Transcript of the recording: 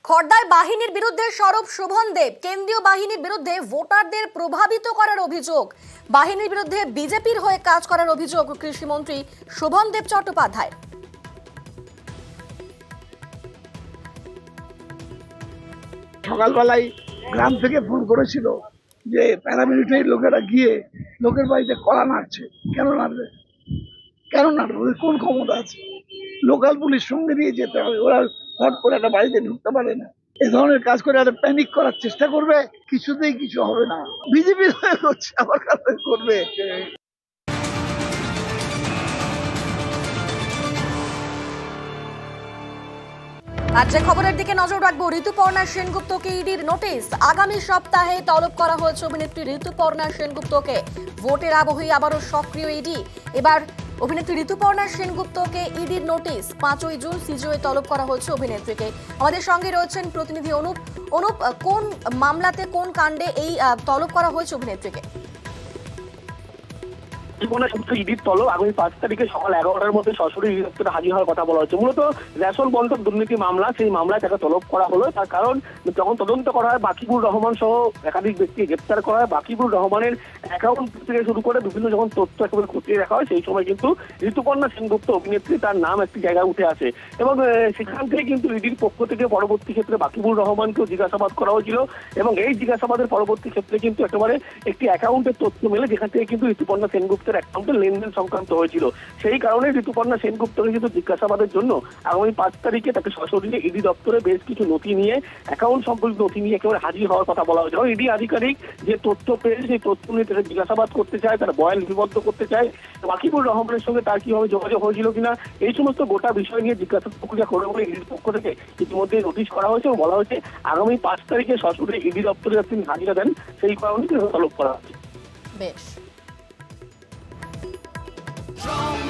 খড়দায় বাহিনীর বিরুদ্ধে সরব শোভন দেব। কেন্দ্রীয় বাহিনীর বিরুদ্ধে ভোটারদের প্রভাবিত করার অভিযোগ। বাহিনীর বিরুদ্ধে বিজেপির হয়ে কাজ করার অভিযোগ কৃষিমন্ত্রী শোভন দেব চট্টোপাধ্যায়। সকালবেলায় গ্রাম থেকে ফোন করেছিল যে প্যারামিলিটারি লোকেরা গিয়ে লোকের বাড়িতে কলা নাড়ছে। কেন নাড়বে? ওদের কোন ক্ষমতা আছে? লোকাল পুলিশ সঙ্গে নিয়ে যেতে হবে। ওরা হট করে একটা বাড়িতে ঢুকতে পারে না। এ ধরনের কাজ করে একটা প্যানিক করার চেষ্টা করবে, কিছুতেই কিছু হবে না। বিজেপি করছে, আবার কাজ করবে। আর যে খবরের দিকে নজর রাখবো, ঋতুপর্ণা সেনগুপ্তকে ইডির নোটিশ। আগামী সপ্তাহে তলব করা হয়েছে অভিনেত্রী ঋতুপর্ণা সেনগুপ্তকে। ভোটের আবহে আবারও সক্রিয় ইডি। এবার অভিনেত্রী ঋতুপর্ণা সেনগুপ্তকে ইডির নোটিশ। 5ই জুন সিজিওয়ে তলব করা হয়েছে অভিনেত্রীকে। আমাদের সঙ্গে রয়েছেন প্রতিনিধি অনুপ। কোন মামলাতে, কোন কাণ্ডে এই তলব করা হয়েছে অভিনেত্রীকে? ইডির তলব আগামী 5 তারিখে সকাল 11টার মধ্যে সরাসরি ইডি দপ্তরে হাজির হওয়ার কথা বলা হচ্ছে। মূলত রেশন বন্টন দুর্নীতি মামলা, সেই মামলায় তাকে তলব করা হলো। তার কারণ, যখন তদন্ত করা হয় বাকিবুর রহমান সহ একাধিক ব্যক্তি গ্রেপ্তার করা হয়। বাকিবুর রহমানের অ্যাকাউন্ট থেকে শুরু করে বিভিন্ন যখন তথ্য একেবারে খতিয়ে দেখা হয়, সেই সময় কিন্তু ঋতুপর্ণা সেনগুপ্ত অভিনেত্রী তার নাম একটি জায়গায় উঠে আসে এবং সেখান থেকে কিন্তু ইডির পক্ষ থেকে পরবর্তী ক্ষেত্রে বাকিবুর রহমানকেও জিজ্ঞাসাবাদ করা হয়েছিল এবং এই জিজ্ঞাসাবাদের পরবর্তী ক্ষেত্রে কিন্তু একেবারে একটি অ্যাকাউন্টের তথ্য মেলে, যেখান থেকে কিন্তু ঋতুপর্ণা সেনগুপ্তের অ্যাকাউন্টে লেনদেন সংক্রান্ত হয়েছিল। সেই কারণে ঋতুপর্ণা সেনগুপ্তকে কিন্তু জিজ্ঞাসাবাদের জন্য আগামী 5 তারিখে তাকে সরাসরি ইডি দপ্তরে বেশ কিছু নথি নিয়ে, অ্যাকাউন্ট সম্পর্কিত নথি নিয়ে একেবারে হাজির হওয়ার কথা বলা হয়েছে। ইডি আধিকারিক যে তথ্য পেয়েছে সেই তথ্য নিয়ে তাকে জিজ্ঞাসাবাদ করতে চায়, তার বয়ান লিপিবদ্ধ করতে চায়। বাকিবুর রহমানের সঙ্গে তার কিভাবে যোগাযোগ হয়েছিল কিনা, এই সমস্ত গোটা বিষয় নিয়ে জিজ্ঞাসা প্রক্রিয়া করে বলে ইডির পক্ষ থেকে ইতিমধ্যে নোটিশ করা হয়েছে এবং বলা হয়েছে আগামী 5 তারিখে সরাসরি ইডি দপ্তরে তিনি হাজিরা দেন, সেই কারণে তলব করা হচ্ছে। বেশ। Strong